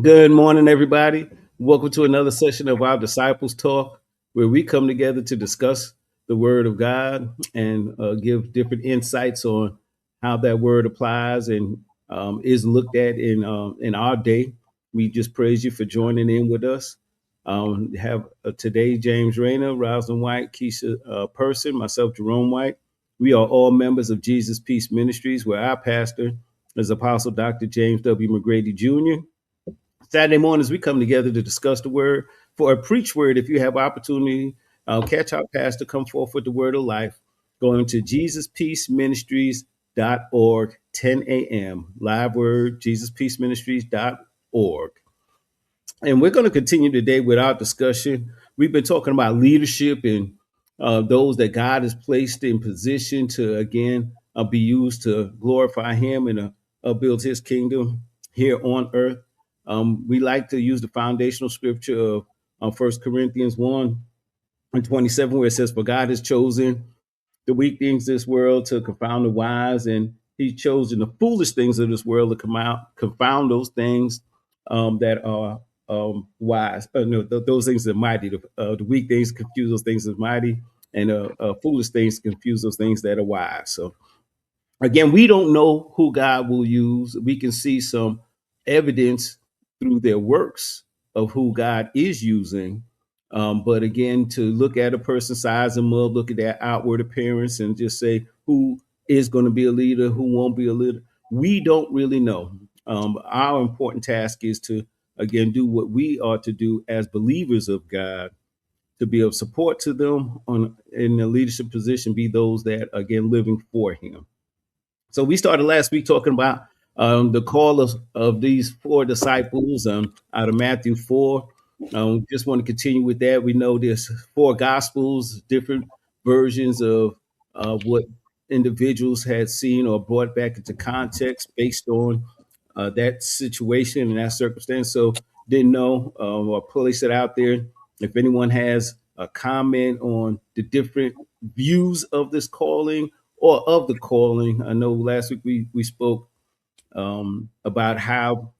Good morning, everybody. Welcome to another session of our Disciples Talk, where we come together to discuss the Word of God and give different insights on how that Word applies and is looked at in our day. We just praise you for joining in with us. Have today James Rayner, Roslyn White, Keisha Person, myself, Jerome White. We are all members of Jesus Peace Ministries, where our pastor is Apostle Dr. James W. McGrady Jr. Saturday mornings, we come together to discuss the word for a preach word. If you have opportunity, catch our pastor, come forth with the word of life. Going to JesusPeaceMinistries.org, 10 a.m. Live word, JesusPeaceMinistries.org. And we're going to continue today with our discussion. We've been talking about leadership and those that God has placed in position to, again, be used to glorify Him and build His kingdom here on earth. We like to use the foundational scripture of 1 Corinthians 1 and 27, where it says, "For God has chosen the weak things of this world to confound the wise, and He's chosen the foolish things of this world to confound those things that are wise. No, those things that are mighty. The weak things confuse those things that are mighty, and foolish things confuse those things that are wise." So again, we don't know who God will use. We can see some evidence through their works of who God is using. But again, to look at a person's size and mud, look at their outward appearance, and just say who is going to be a leader, who won't be a leader, we don't really know. Our important task is to, again, do what we are to do as believers of God, to be of support to them in the leadership position, be those that, again, living for Him. So we started last week talking about the call of these four disciples out of Matthew 4. Just want to continue with that. We know there's four gospels, different versions of what individuals had seen or brought back into context based on that situation and that circumstance. So didn't know or place it out there. If anyone has a comment on the different views of this calling or of the calling, I know last week we spoke about how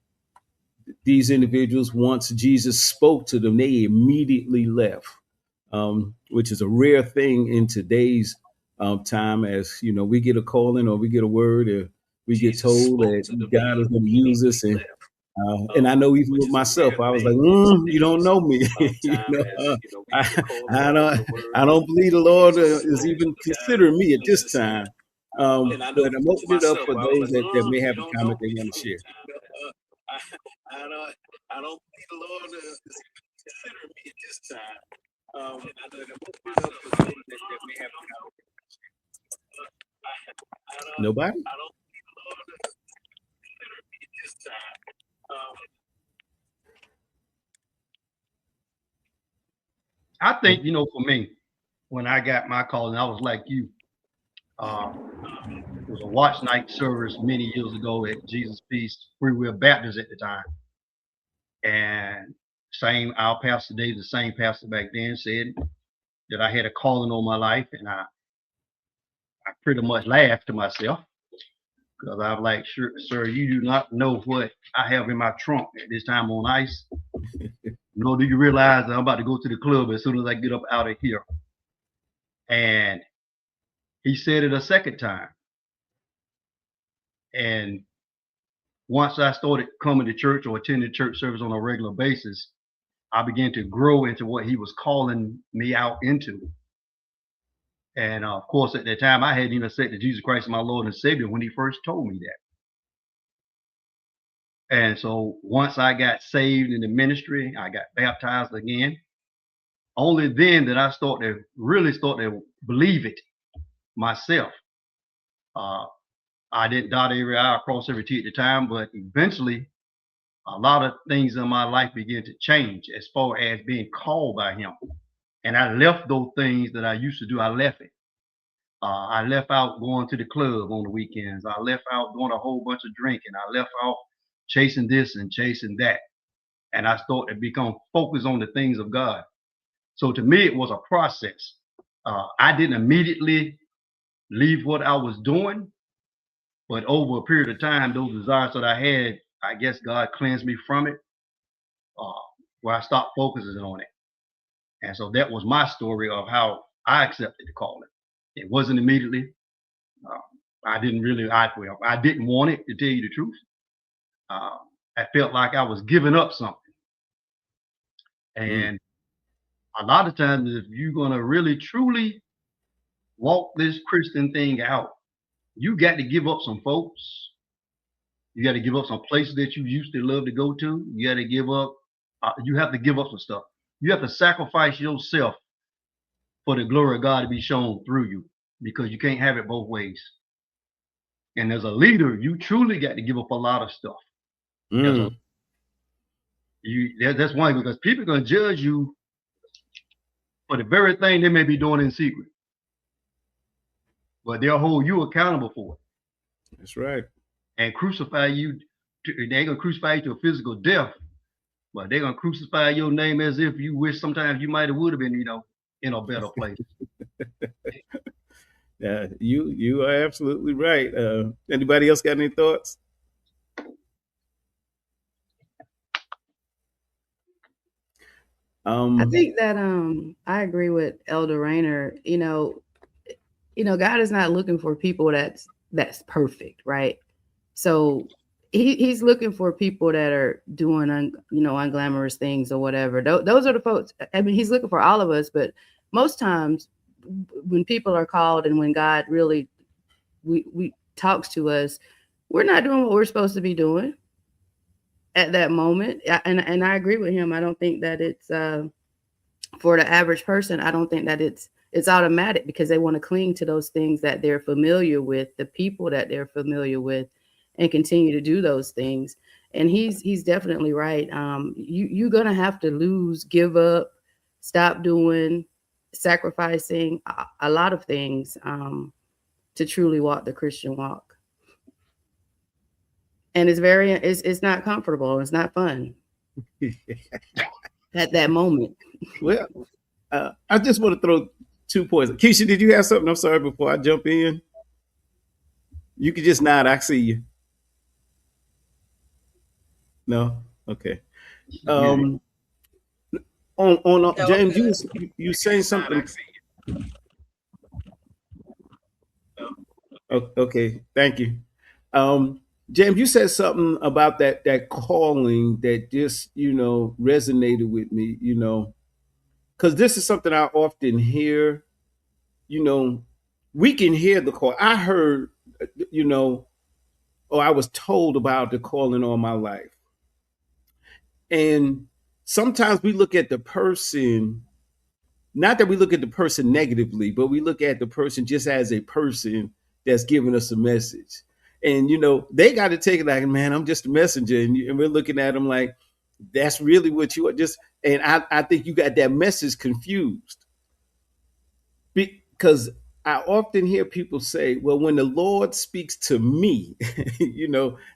these individuals, once Jesus spoke to them, they immediately left, which is a rare thing in today's time. As you know, we get a calling or we get a word, or we get told that God is going to use us, and I know even with myself, I was like, you don't know me. I don't, I don't believe the Lord is even considering me at this time. But I'm opening it up for those that may have a comment they want to share. Nobody? I think, for me, when I got my calling, I was like you. It was a watch night service many years ago at Jesus Peace Free Will Baptist at the time. And our pastor today, the same pastor back then, said that I had a calling on my life. And I pretty much laughed to myself because I was like, sir, you do not know what I have in my trunk at this time on ice. Nor do you realize that I'm about to go to the club as soon as I get up out of here. And he said it a second time. And once I started coming to church or attending church service on a regular basis, I began to grow into what he was calling me out into. And of course, at that time, I hadn't even accepted Jesus Christ as my Lord and Savior when he first told me that. And so once I got saved in the ministry, I got baptized again. Only then did I really start to believe it myself. I didn't dot every I, cross every T at the time, but eventually a lot of things in my life began to change as far as being called by him. And I left those things that I used to do. I left it. I left out going to the club on the weekends. I left out doing a whole bunch of drinking. I left out chasing this and chasing that. And I started to become focused on the things of God. So to me, it was a process. I didn't immediately leave what I was doing, but over a period of time, those desires that I had, I guess God cleansed me from it. where I stopped focusing on it. And so that was my story of how I accepted the calling. It wasn't immediately. Uh, I didn't really, I didn't want it, to tell you the truth. I felt like I was giving up something. And a lot of times, if you're going to really truly walk this Christian thing out, you got to give up some folks. You got to give up some places that you used to love to go to. You got to give up, you have to give up some stuff. You have to sacrifice yourself for the glory of God to be shown through you, because you can't have it both ways. And as a leader, you truly got to give up a lot of stuff. That's why, because people are going to judge you for the very thing they may be doing in secret, but they'll hold you accountable for it. That's right. And crucify you. They're going to crucify you to a physical death, but they're going to crucify your name as if you wish sometimes you might have would have been, in a better place. Yeah, you are absolutely right. Anybody else got any thoughts? I think that I agree with Elder Rayner. God is not looking for people that's perfect, right? So he's looking for people that are doing unglamorous things or whatever. Those are the folks. I mean, he's looking for all of us, but most times when people are called and when God really we talks to us, we're not doing what we're supposed to be doing at that moment. And I agree with him. I don't think that it's for the average person. I don't think that it's automatic, because they want to cling to those things that they're familiar with, the people that they're familiar with, and continue to do those things. And he's definitely right. You're gonna have to give up, stop doing, sacrificing a lot of things to truly walk the Christian walk. And it's not comfortable. It's not fun at that moment. Well, I just want to throw 2 points. Keisha, did you have something? I'm sorry, before I jump in. You could just nod. I see you. No? Okay. On James, you saying something. Okay, thank you. James, you said something about that calling that just resonated with me. Because this is something I often hear. We can hear the call. I heard, or I was told about the calling on my life, and sometimes we look at the person. Not that we look at the person negatively, but we look at the person just as a person that's giving us a message. And, they got to take it like, man, I'm just a messenger. And we're looking at them like, that's really what you are just. And I think you got that message confused. Because I often hear people say, well, when the Lord speaks to me,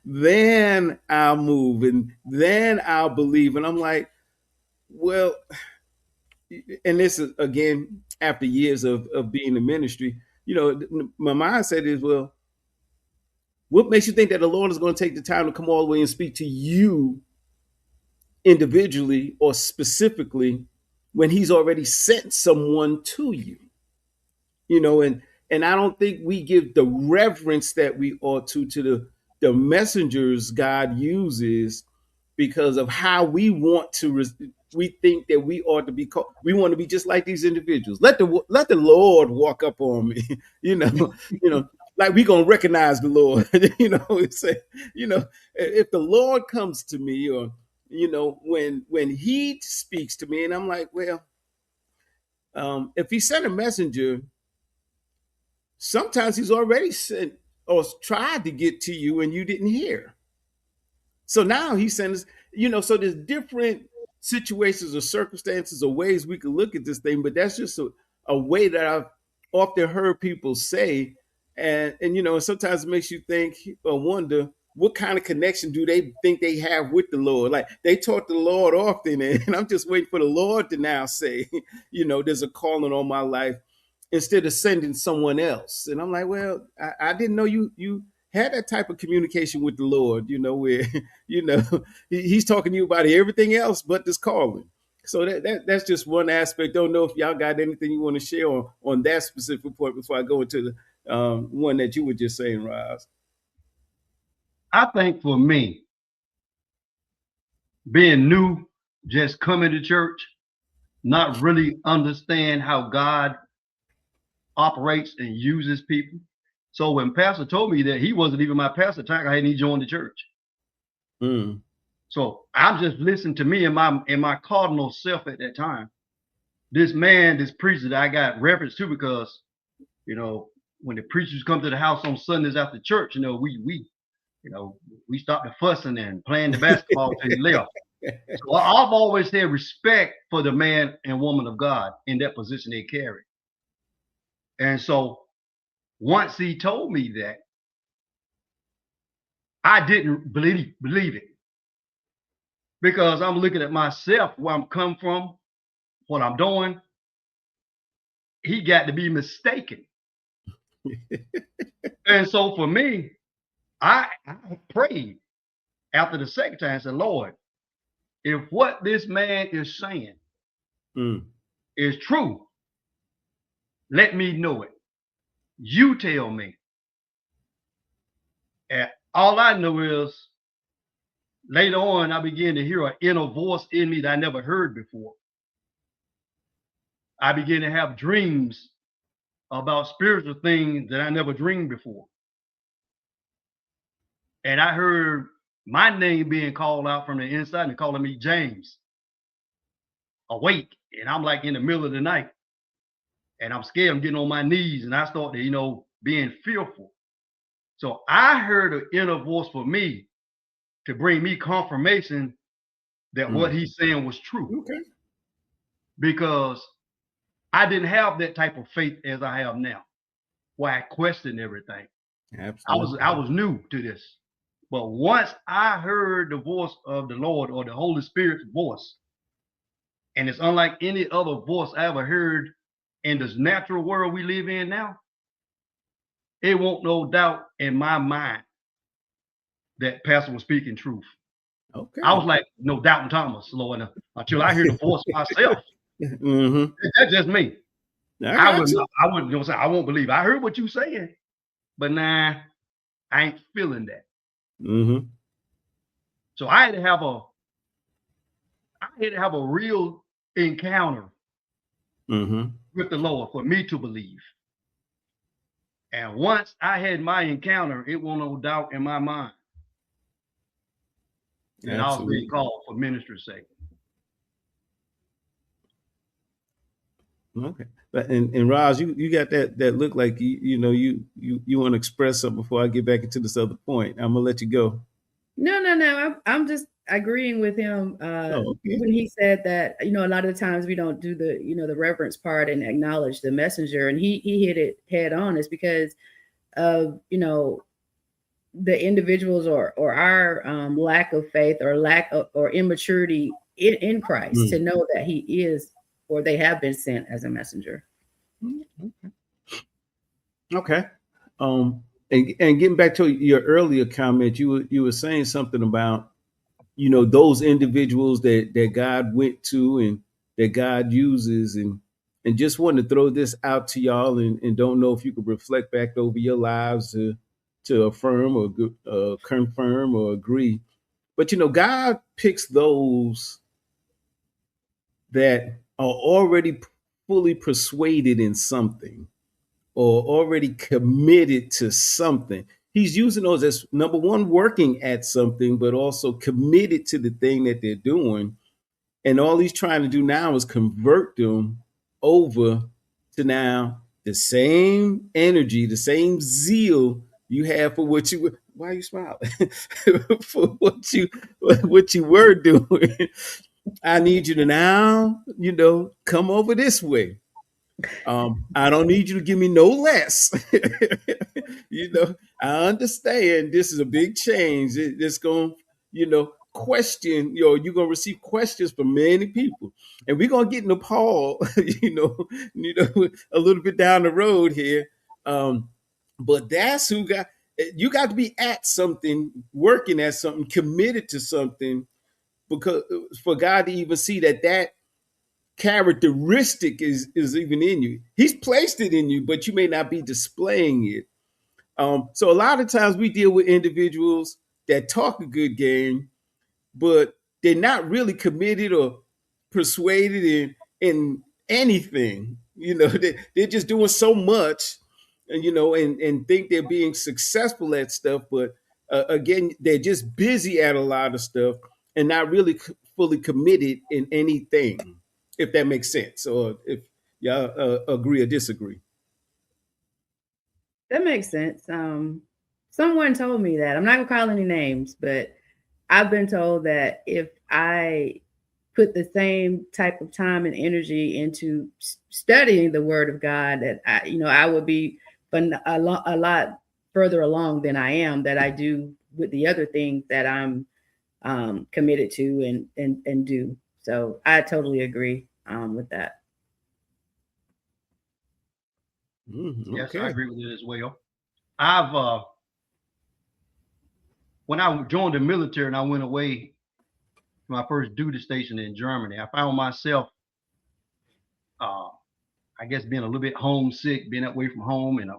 then I'll move and then I'll believe. And I'm like, well, and this is, again, after years of being in ministry, my mindset is, well, what makes you think that the Lord is going to take the time to come all the way and speak to you individually or specifically when he's already sent someone to you? And I don't think we give the reverence that we ought to the messengers God uses, because of how we want to we think that we ought to be called. We want to be just like these individuals. Let the Lord walk up on me, like we gonna recognize the Lord. Say, if the Lord comes to me, or when he speaks to me, and I'm like, well, if he sent a messenger, sometimes he's already sent or tried to get to you and you didn't hear. So now he sends, so there's different situations or circumstances or ways we could look at this thing, but that's just a way that I've often heard people say. And sometimes it makes you think or wonder, what kind of connection do they think they have with the Lord? Like, they talk to the Lord often, and I'm just waiting for the Lord to now say, there's a calling on my life, instead of sending someone else. And I'm like, well, I didn't know you had that type of communication with the Lord, where, he's talking to you about everything else but this calling. So that's just one aspect. Don't know if y'all got anything you want to share on that specific point before I go into the one that you were just saying, Roz. I think for me, being new, just coming to church, not really understand how God operates and uses people. So when Pastor told me that he wasn't even my pastor, I hadn't even joined the church. So I'm just listening to me and my cardinal self at that time. This man, this preacher that I got reference to, because when the preachers come to the house on Sundays after church, we stopped the fussing and playing the basketball till he left. So I've always had respect for the man and woman of God in that position they carry. And so once he told me that, I didn't believe it, because I'm looking at myself, where I'm come from, what I'm doing. He got to be mistaken. And so for me, I prayed after the second time and said, Lord, if what this man is saying is true, let me know it. You tell me. And all I know is later on, I began to hear an inner voice in me that I never heard before. I began to have dreams about spiritual things that I never dreamed before. And I heard my name being called out from the inside and calling me James. Awake. And I'm like in the middle of the night. And I'm scared. I'm getting on my knees. And I start to, being fearful. So I heard an inner voice for me to bring me confirmation that what he's saying was true. Okay. Because I didn't have that type of faith as I have now, where I questioned everything. Absolutely. I was new to this. But once I heard the voice of the Lord, or the Holy Spirit's voice, and it's unlike any other voice I ever heard in this natural world we live in now, it won't no doubt in my mind that Pastor was speaking truth. Okay. I was like, no doubting Thomas, Lord, until I hear the voice myself. That's just me. I won't believe. I heard what you saying, but nah, I ain't feeling that. So I had to have a real encounter with the Lord for me to believe. And once I had my encounter, it won't no doubt in my mind. And I was being called for ministry's sake. Okay. And Roz, you got that look like you want to express something before I get back into this other point. I'm gonna let you go. No. I'm just agreeing with him when he said that, a lot of the times we don't do the, the reverence part and acknowledge the messenger, and he hit it head on. Is because of, the individuals or our lack of faith or lack of or immaturity in Christ to know that he is, or they have been sent as a messenger. Okay. And getting back to your earlier comment, you were saying something about, those individuals that God went to and that God uses, and just wanted to throw this out to y'all and don't know if you could reflect back over your lives to affirm or confirm or agree. But, God picks those that are already fully persuaded in something or already committed to something. He's using those as, number one, working at something, but also committed to the thing that they're doing. And all he's trying to do now is convert them over to now the same energy, the same zeal you have for what you, why are you smiling? For what you were doing. I need you to now, come over this way. I don't need you to give me no less. I understand this is a big change. It's going to, question, you're going to receive questions from many people. And we're going to get into Paul, a little bit down the road here. But that's who got, you got to be at something, working at something, committed to something, because for God to even see that characteristic is even in you. He's placed it in you, but you may not be displaying it. So a lot of times we deal with individuals that talk a good game, but they're not really committed or persuaded in anything. They're just doing so much, and think they're being successful at stuff, but again, they're just busy at a lot of stuff and not really fully committed in anything. If that makes sense, or if y'all agree or disagree. That makes sense. Someone told me that. I'm not gonna call any names, but I've been told that if I put the same type of time and energy into studying the Word of God, that I would be a lot further along than I am, that I do with the other things that I'm committed to and do. So I totally agree with that. Yes, I Okay. agree with it as well. When I joined the military and I went away to my first duty station in Germany, I found myself, I guess, being a little bit homesick, being away from home in a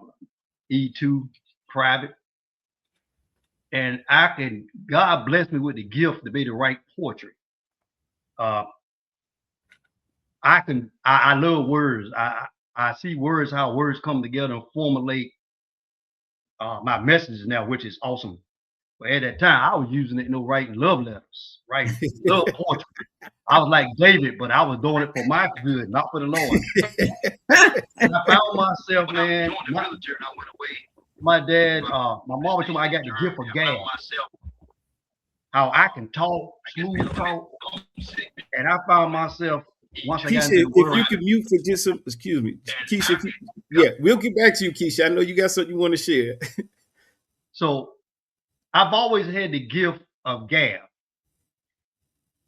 E2 private. And God blessed me with the gift to be able to write poetry. I love words. I see words, how words come together and formulate my messages now, which is awesome. But at that time, I was using it, writing love letters, writing love poetry. I was like David, but I was doing it for my good, not for the Lord. And I found myself, man, my dad, my mom told me I got the gift of gab. How I can talk, smooth talk. And I found myself, once I got into the world. If you could mute for just some, excuse me, Keisha. Yeah, we'll get back to you, Keisha. I know you got something you want to share. So I've always had the gift of gab.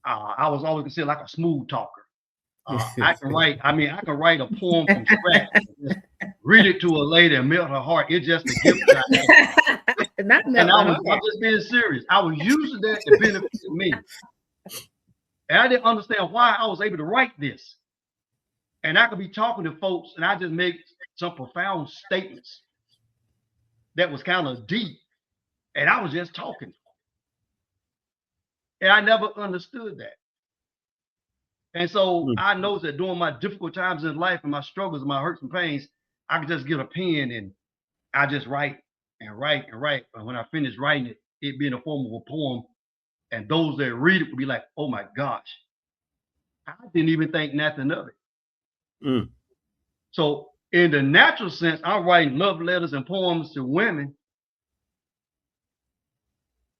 I was always considered like a smooth talker. I can write a poem from scratch, read it to a lady and melt her heart. It's just a gift that I had. And I'm just being serious. I was using that to benefit me. And I didn't understand why I was able to write this. And I could be talking to folks and I just make some profound statements that was kind of deep. And I was just talking. And I never understood that. And so I know that during my difficult times in life and my struggles and my hurts and pains, I could just get a pen and I just write and write and write. And when I finish writing it, it be in the form of a poem. And those that read it would be like, oh my gosh, I didn't even think nothing of it. So in the natural sense, I'm writing love letters and poems to women,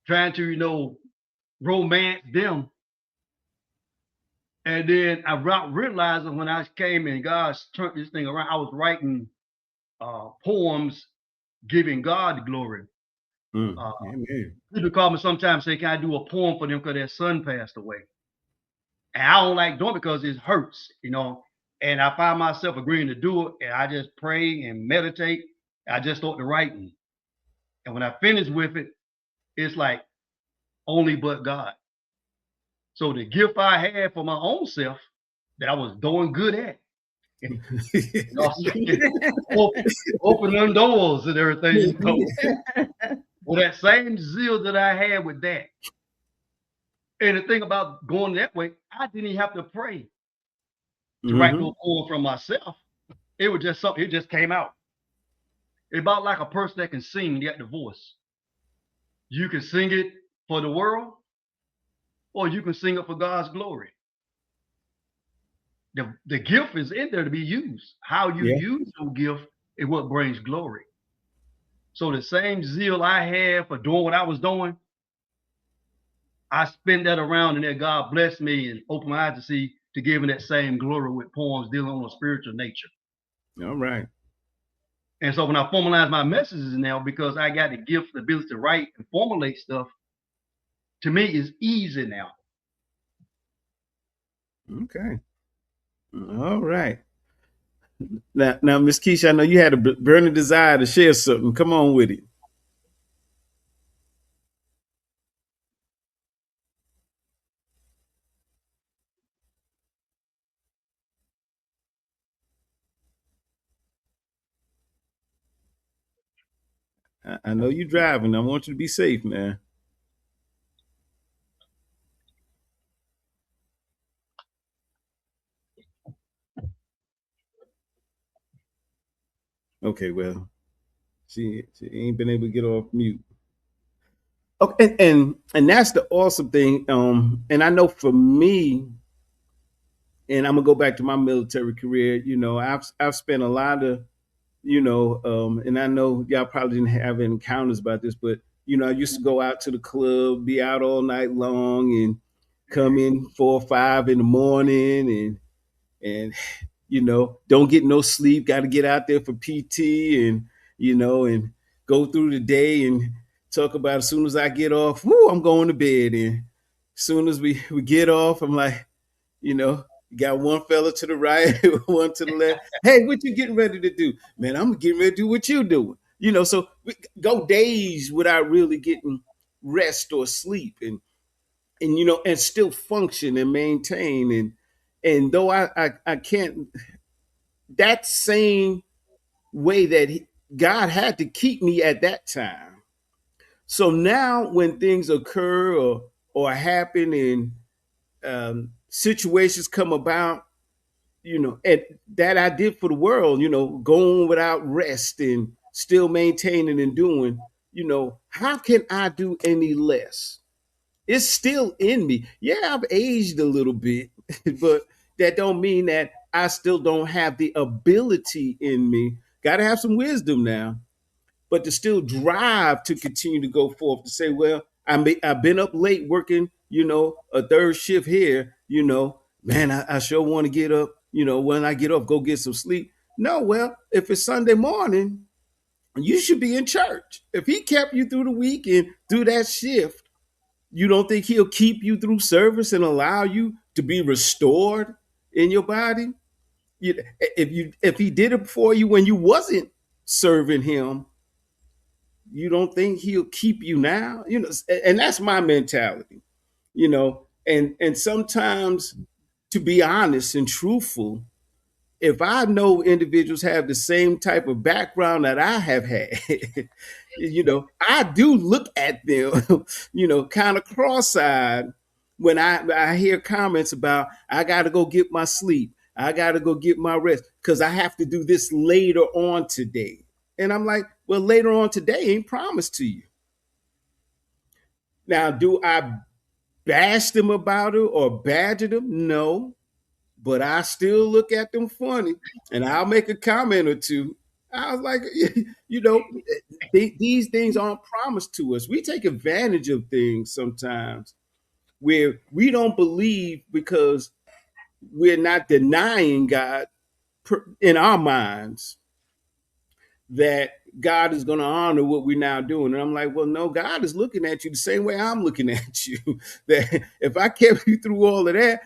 trying to, romance them. And then I realized that when I came and God turned this thing around, I was writing poems giving God the glory. People call me sometimes, say, can I do a poem for them because their son passed away? And I don't like doing it because it hurts, And I find myself agreeing to do it, and I just pray and meditate. I just start to writing. And when I finish with it, it's like only but God. So the gift I had for my own self that I was doing good at, opening doors and everything. Well, that same zeal that I had with that. And the thing about going that way, I didn't even have to pray to write no poem from myself. It was just something, it just came out. It's about like a person that can sing, you got the voice. You can sing it for the world, or you can sing it for God's glory. The gift is in there to be used. How you use your gift is what brings glory. So the same zeal I had for doing what I was doing, I spent that around, and then God blessed me and opened my eyes to give him that same glory with poems dealing on a spiritual nature. All right. And so when I formalize my messages now, because I got the gift, the ability to write and formulate stuff, to me is easy now. Okay. All right. Now, Miss Keisha, I know you had a burning desire to share something. Come on with it. I know you're driving. I want you to be safe, man. Okay, well, she ain't been able to get off mute. Okay, and that's the awesome thing. And I know for me, and I'm gonna go back to my military career. You know, I've spent a lot of, and I know y'all probably didn't have encounters about this, but I used to go out to the club, be out all night long, and come in 4 or 5 in the morning, and don't get no sleep. Got to get out there for PT, and go through the day and talk about as soon as I get off, whoo, I'm going to bed. And as soon as we get off, I'm like, you got one fella to the right, one to the left. Hey, what you getting ready to do? Man, I'm getting ready to do what you doing. So we go days without really getting rest or sleep, and still function and maintain. And though I can't, that same way that God had to keep me at that time. So now when things occur or happen and situations come about, and that I did for the world, going without rest and still maintaining and doing, how can I do any less? It's still in me. Yeah, I've aged a little bit, but that don't mean that I still don't have the ability in me. Got to have some wisdom now, but to still drive to continue to go forth to say, well, I've been up late working, a third shift here, man, I sure want to get up, when I get up, go get some sleep. No, well, if it's Sunday morning, you should be in church. If he kept you through the week and through that shift, you don't think he'll keep you through service and allow you to be restored in your body? If he did it for you when you wasn't serving him, you don't think he'll keep you now? And that's my mentality, and sometimes, to be honest and truthful, if I know individuals have the same type of background that I have had, I do look at them, kind of cross-eyed when I hear comments about, I got to go get my sleep. I got to go get my rest because I have to do this later on today. And I'm like, well, later on today ain't promised to you. Now, do I bash them about it or badger them? No. But I still look at them funny, and I'll make a comment or two. I was like, these things aren't promised to us. We take advantage of things sometimes where we don't believe because we're not denying God in our minds that God is going to honor what we're now doing. And I'm like, well, no, God is looking at you the same way I'm looking at you. That if I kept you through all of that,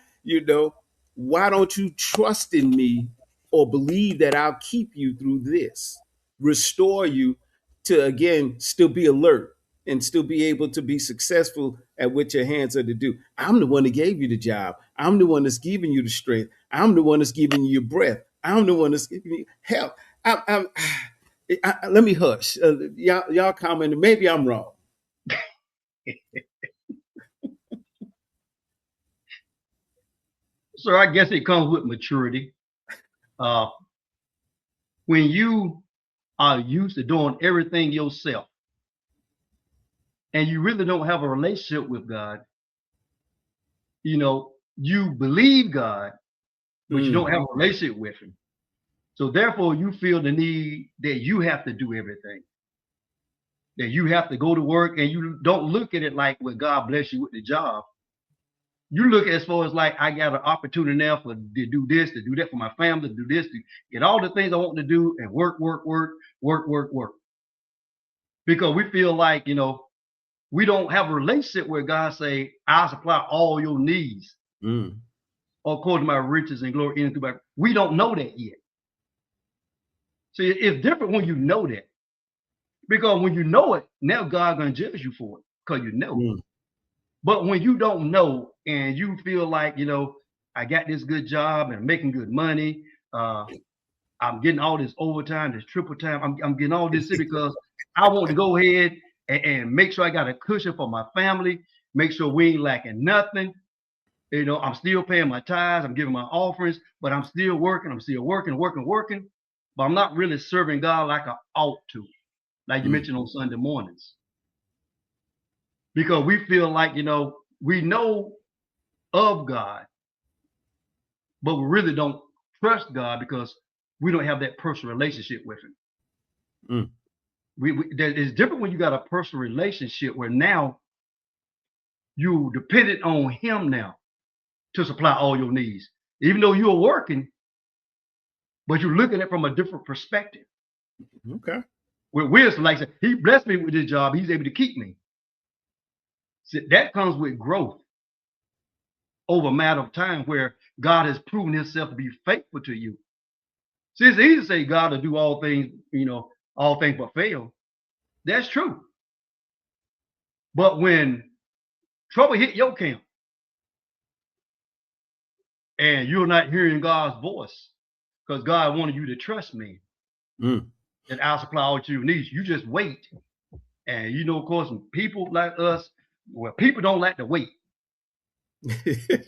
why don't you trust in me or believe that I'll keep you through this, restore you to, again, still be alert and still be able to be successful at what your hands are to do. I'm the one that gave you the job. I'm the one that's giving you the strength. I'm the one that's giving you your breath. I'm the one that's giving you help. Let me hush. Y'all commented. Maybe I'm wrong. So I guess it comes with maturity. When you are used to doing everything yourself and you really don't have a relationship with God, you believe God, but you don't have a relationship with him. So therefore you feel the need that you have to do everything, that you have to go to work, and you don't look at it like, well, God bless you with the job. You look at it as far as like, I got an opportunity now to do this, to do that for my family, to do this, to get all the things I want to do, and work. Because we feel like, we don't have a relationship where God say, I'll supply all your needs according to my riches and glory in and through my. We don't know that yet. See, it's different when you know that. Because when you know it, now God gonna judge you for it because you know. But when you don't know and you feel like, I got this good job and making good money, I'm getting all this overtime, this triple time, I'm getting all this because I want to go ahead and make sure I got a cushion for my family, make sure we ain't lacking nothing. You know, I'm still paying my tithes, I'm giving my offerings, but I'm still working, working. But I'm not really serving God like I ought to, like you mentioned on Sunday mornings. Because we feel like, you know, we know of God, but we really don't trust God because we don't have that personal relationship with him. It's different when you got a personal relationship where now you dependent on him now to supply all your needs. Even though you're working, but you're looking at it from a different perspective. Okay. With wisdom, like I said, he blessed me with this job, he's able to keep me. So that comes with growth over a matter of time where God has proven himself to be faithful to you. See, it's easy to say God will do all things, you know, all things but fail. That's true. But when trouble hit your camp and you're not hearing God's voice because God wanted you to trust me, and I'll supply all your needs. You just wait. And you know, of course, people like us, well, people don't like to wait. The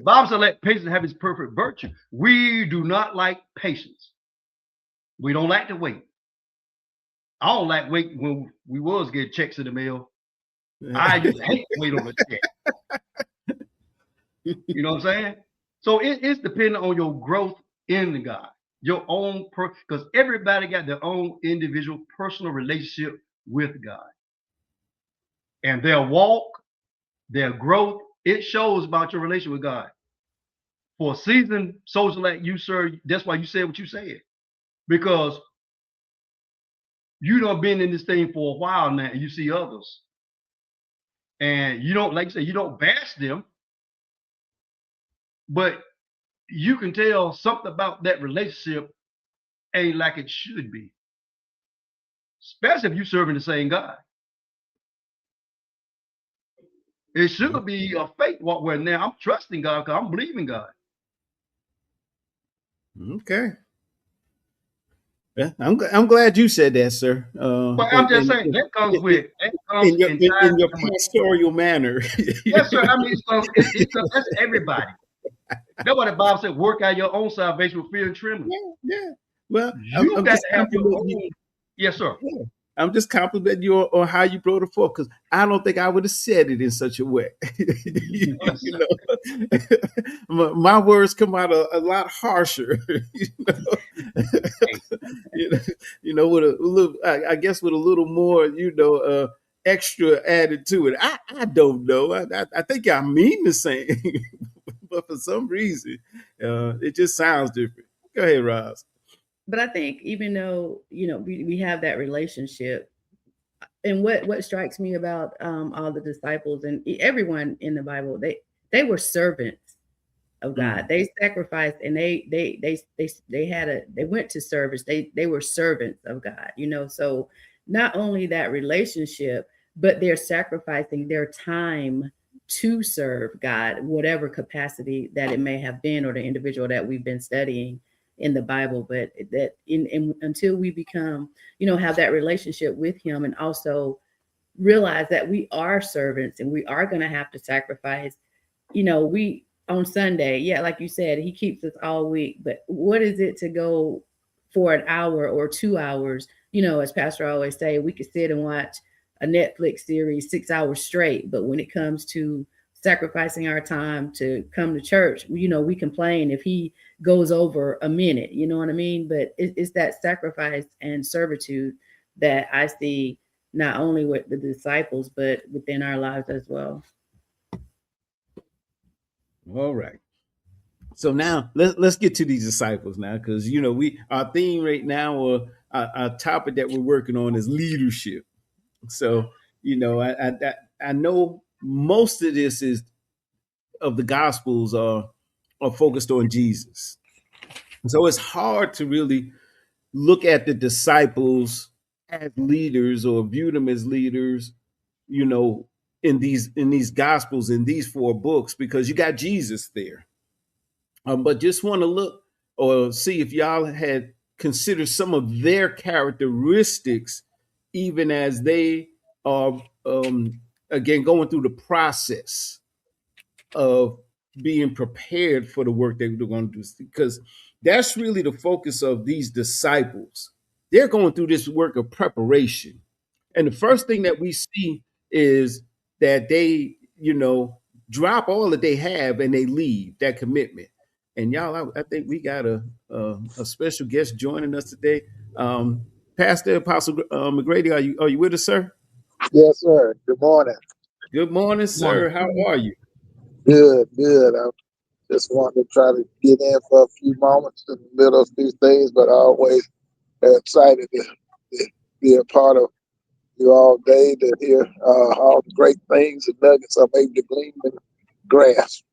Bible said, let patience have its perfect virtue. We do not like patience. We don't like to wait. I don't like waiting when we was getting checks in the mail. I used to hate to wait on a check. You know what I'm saying? So it's dependent on your growth in God, your own, because everybody got their own individual personal relationship with God. And their walk, their growth, it shows about your relationship with God. For a seasoned soldier like you, sir, that's why you said what you said. Because you done been in this thing for a while now, and you see others. And you don't, like you said, you don't bash them, but you can tell something about that relationship ain't like it should be. Especially if you're serving the same God. It should be a faith walk where now I'm trusting God because I'm believing God. Okay. Yeah, I'm glad you said that, sir. But I'm just saying that comes in your pastoral manner. Yes, sir. I mean, that's everybody. That's why the Bible said, "Work out your own salvation with fear and trembling." Yeah. Well, you got to have your own. Yes, sir. Yeah. I'm just complimenting you on how you brought it forth because I don't think I would have said it in such a way. You know? My words come out a lot harsher. With a little, I guess, with a little more, extra added to it. I don't know. I think I mean the same, but for some reason, it just sounds different. Go ahead, Roz. But I think even though, we have that relationship, and what strikes me about all the disciples and everyone in the Bible, they were servants of God. They sacrificed, and they went to service. They were servants of God, so not only that relationship, but they're sacrificing their time to serve God, whatever capacity that it may have been, or the individual that we've been studying in the Bible. But that until we become, have that relationship with him, and also realize that we are servants and we are going to have to sacrifice, we on Sunday, like you said, he keeps us all week, but what is it to go for an hour or 2 hours? As Pastor always say, we could sit and watch a Netflix series 6 hours straight, but when it comes to sacrificing our time to come to church, we complain if he goes over a minute, you know what I mean? But it's that sacrifice and servitude that I see not only with the disciples, but within our lives as well. All right. So now let's get to these disciples now, because our theme right now, or our topic that we're working on, is leadership. So I know most of this of the Gospels are focused on Jesus, so it's hard to really look at the disciples as leaders or view them as leaders, in these Gospels, in these 4 books, because you got Jesus there. But just want to look or see if y'all had considered some of their characteristics even as they are again going through the process of being prepared for the work that they're going to do, because that's really the focus of these disciples. They're going through this work of preparation, and the first thing that we see is that they, drop all that they have and they leave that commitment. And y'all, I think we got a special guest joining us today. Pastor Apostle McGrady, are you with us, sir? Yes, sir. Good morning. Good morning, sir. How are you? Good, good. I just wanted to try to get in for a few moments in the middle of these things, but I always excited to be a part of you all day, to hear all the great things and nuggets I'm able to glean and grasp.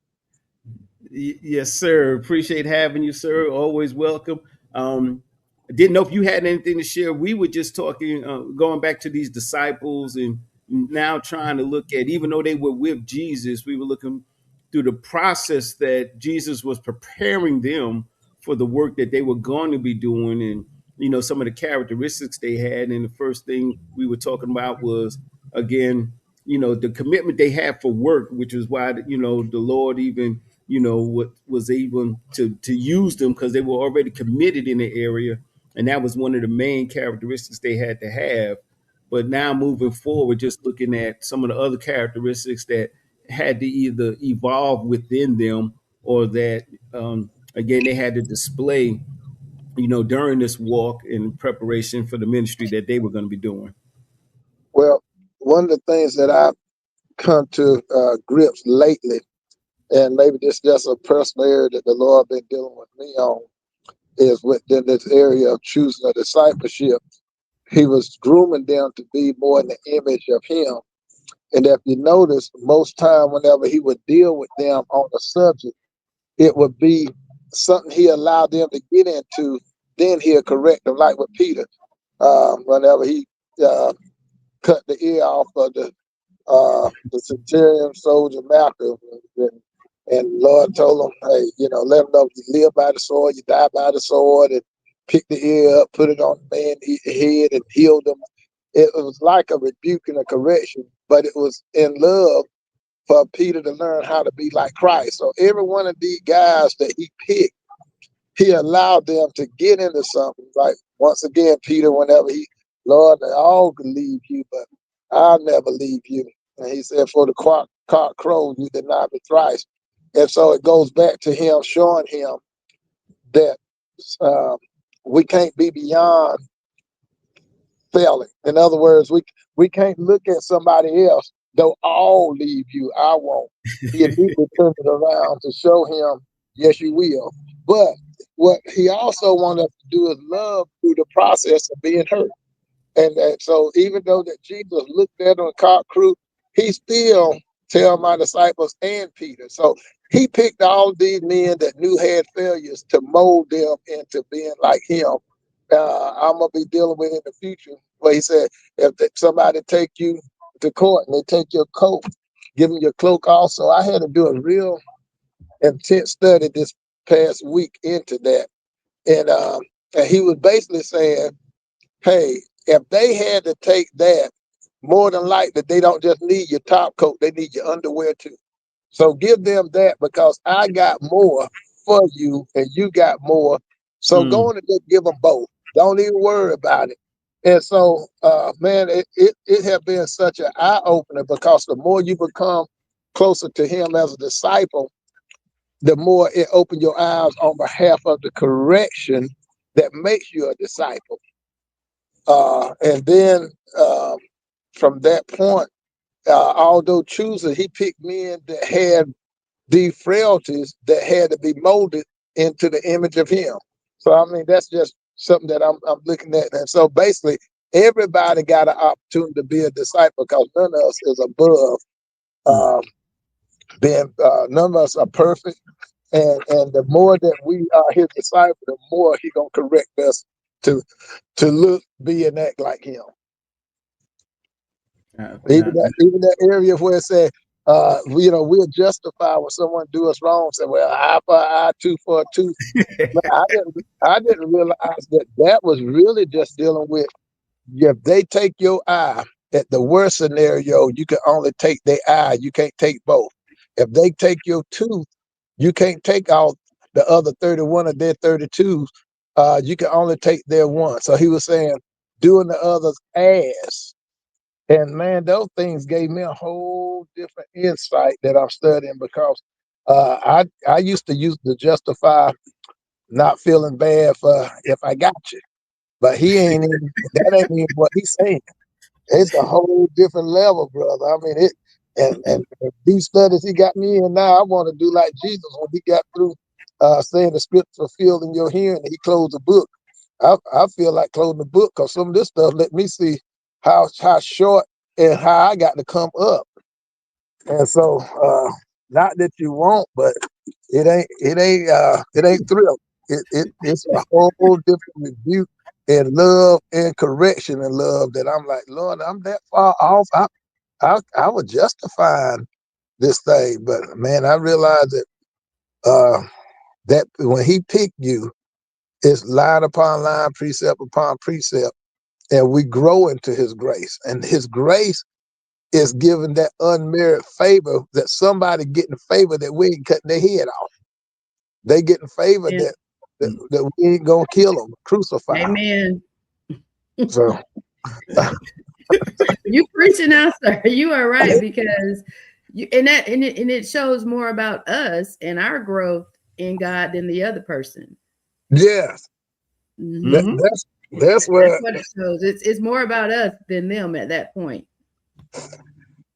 Yes, sir. Appreciate having you, sir. Always welcome. Didn't know if you had anything to share. We were just talking, going back to these disciples, and now trying to look at, even though they were with Jesus, we were looking through the process that Jesus was preparing them for the work that they were going to be doing, and some of the characteristics they had. And the first thing we were talking about was, again, the commitment they had for work, which is why the Lord even what was able to use them, because they were already committed in the area, and that was one of the main characteristics they had to have. But now moving forward, just looking at some of the other characteristics that had to either evolve within them, or that again they had to display during this walk in preparation for the ministry that they were going to be doing. Well, one of the things that I've come to grips lately, and maybe this is just a personal area that the Lord been dealing with me on, is within this area of choosing a discipleship. He was grooming them to be more in the image of him. And if you notice, most time whenever he would deal with them on a subject, it would be something he allowed them to get into, then he'll correct them, like with Peter. Whenever he cut the ear off of the centurion soldier Malcolm, and Lord told him, hey, let him know you live by the sword, you die by the sword, and pick the ear up, put it on the man's head, and healed him. It was like a rebuke and a correction, but it was in love for Peter to learn how to be like Christ. So every one of these guys that he picked, he allowed them to get into something. Like, once again, Peter, whenever Lord, they all can leave you, but I'll never leave you. And he said, for the cock crow, you deny me thrice. And so it goes back to him showing him that we can't be beyond failing. In other words, we can't look at somebody else, they'll all leave you, I won't. He immediately turned it around to show him, yes, you will. But what he also wanted us to do is love through the process of being hurt. And so even though that Jesus looked at on cock crew, he still tell my disciples and Peter. So he picked all these men that knew had failures to mold them into being like him. I'm going to be dealing with in the future, where he said, if somebody take you to court and they take your coat, give them your cloak also. I had to do a real intense study this past week into that. And he was basically saying, hey, if they had to take that, more than likely they don't just need your top coat, they need your underwear too. So give them that, because I got more for you and you got more. So go on and just give them both. Don't even worry about it. And so, man, it has been such an eye opener, because the more you become closer to him as a disciple, the more it opens your eyes on behalf of the correction that makes you a disciple. And then from that point, although choosing, he picked men that had the frailties that had to be molded into the image of him. So, I mean, that's just something that I'm looking at. And so basically, everybody got an opportunity to be a disciple, because none of us is above being, none of us are perfect. And the more that we are his disciple, the more he going to correct us to look, be, and act like him. Even that area where it said, we'll justify when someone do us wrong. Say, well, eye for an eye, tooth for a tooth. I didn't realize that was really just dealing with if they take your eye, at the worst scenario, you can only take their eye. You can't take both. If they take your tooth, you can't take out the other 31 of their 32. You can only take their one. So he was saying, doing the other's ass. And man, those things gave me a whole different insight that I'm studying, because I used to justify not feeling bad for if I got you. But he ain't even, that ain't even what he's saying. It's a whole different level, brother. I mean, and these studies he got me in now, I want to do like Jesus when he got through saying the scripture fulfilled in your hearing, and he closed the book. I feel like closing the book, because some of this stuff let me see how short and how I got to come up. And so not that you won't, but it ain't thrill. It's a whole different rebuke and love and correction and love that I'm like, Lord, I'm that far off. I was justifying this thing, but man, I realized that when he picked you, it's line upon line, precept upon precept, and we grow into his grace. And his grace is given that unmerited favor, that somebody getting favor that we ain't cutting their head off. They getting favor And, that we ain't gonna kill them, crucify 'em. amen. So You preaching out, sir. You are right, because it shows more about us and our growth in God than the other person. yes, Mhm. that's where That's what it shows. It's more about us than them at that point.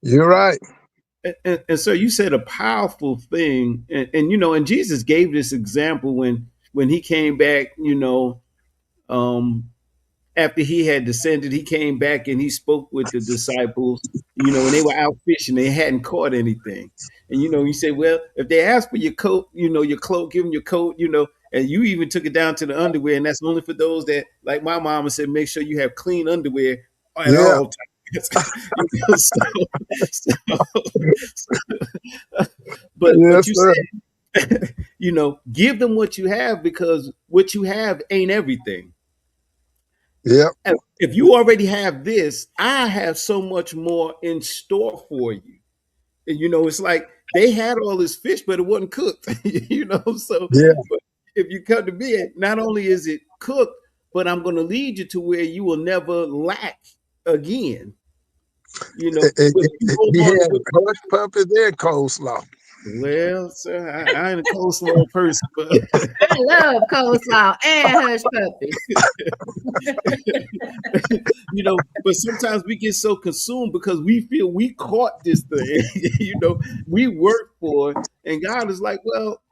you're right. And so you said a powerful thing, and and Jesus gave this example when he came back, um, after he had descended, he came back and he spoke with the disciples, and they were out fishing, they hadn't caught anything. And he said, well, if they ask for your coat, your cloak, give them your coat, and you even took it down to the underwear, and that's only for those that, like my mama said, make sure you have clean underwear at Yeah, all times. But yes, you sir. said, give them what you have, because what you have ain't everything. Yep, If you already have this, I have so much more in store for you. And it's like they had all this fish, but it wasn't cooked. So yeah. but if you come to me, not only is it cooked, but I'm going to lead you to where you will never lack again. But if you hold He on to had what hush puppies and coleslaw. well, sir, I ain't a coleslaw person, but I love coleslaw and hush puppies. but sometimes we get so consumed because we feel we caught this thing. We work for it, and God is like, well,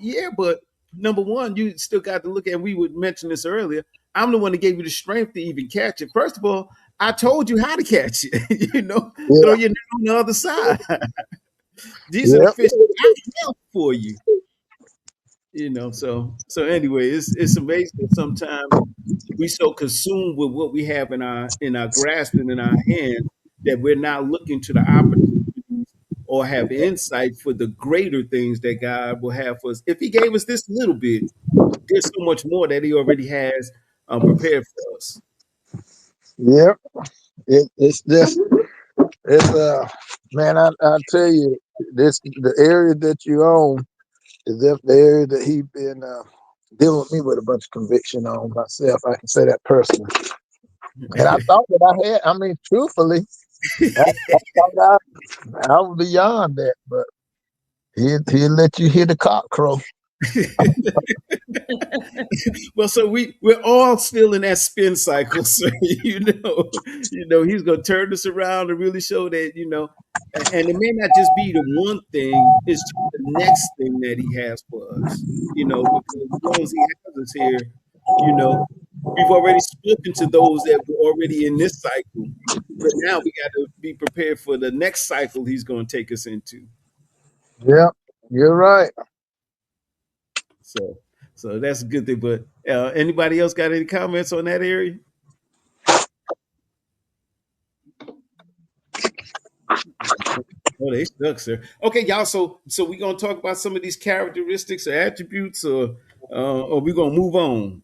yeah, but number one, you still got to look at. We would mention this earlier. I'm the one that gave you the strength to even catch it. First of all, I told you how to catch it. Throw Yeah, your net on the other side. These are the yep, fish I held for you. So anyway, it's amazing that sometimes we so consumed with what we have in our grasp and in our hand that we're not looking to the opportunities or have insight for the greater things that God will have for us. If He gave us this little bit, there's so much more that He already has prepared for us. yep. It's just man, I tell you, this the area that you own is the area that he been dealing with me with a bunch of conviction on myself. I can say that personally. And I thought that I had. I mean, truthfully, I thought I was beyond that, but he'll let you hear the cock crow. Well, so we're all still in that spin cycle. So he's gonna turn this around and really show that, and it may not just be the one thing, it's just the next thing that he has for us. Because as long as he has us here, you know, we've already spoken to those that were already in this cycle. But now we got to be prepared for the next cycle he's gonna take us into. Yep, you're right. So so that's a good thing. But anybody else got any comments on that area? Oh, they stuck, sir. Okay, y'all. So we gonna talk about some of these characteristics or attributes, or we gonna move on.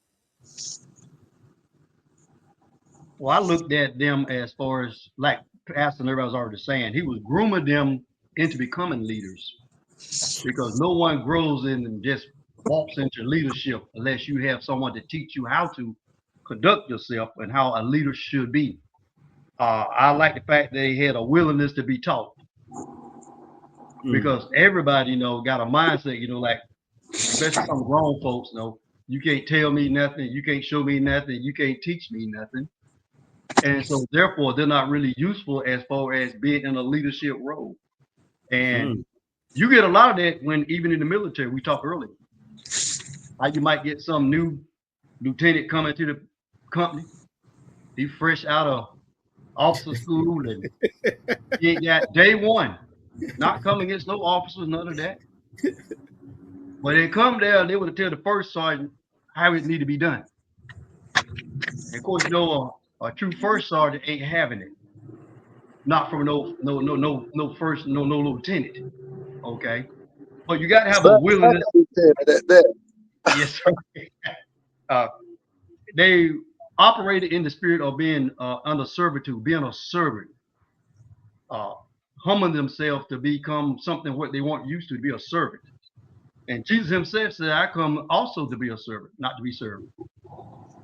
Well, I looked at them as far as like Pastor Nerva was already saying, he was grooming them into becoming leaders because no one grows in and just walks into leadership unless you have someone to teach you how to conduct yourself and how a leader should be. I like the fact they had a willingness to be taught because everybody, got a mindset, like especially some grown folks, you can't tell me nothing, you can't show me nothing, you can't teach me nothing. And so therefore they're not really useful as far as being in a leadership role. And you get a lot of that when even in the military, we talked earlier. How you might get some new lieutenant coming to the company. He fresh out of officer school and he ain't got day one. Not coming against no officers, none of that. But they come there, they would tell the first sergeant how it need to be done. And of course, a true first sergeant ain't having it. Not from no first, no lieutenant. Okay. But you got to have a willingness. Yes, sir. They operated in the spirit of being under servitude, being a servant, humbling themselves to become something what they weren't used to be a servant. And Jesus himself said, I come also to be a servant, not to be served.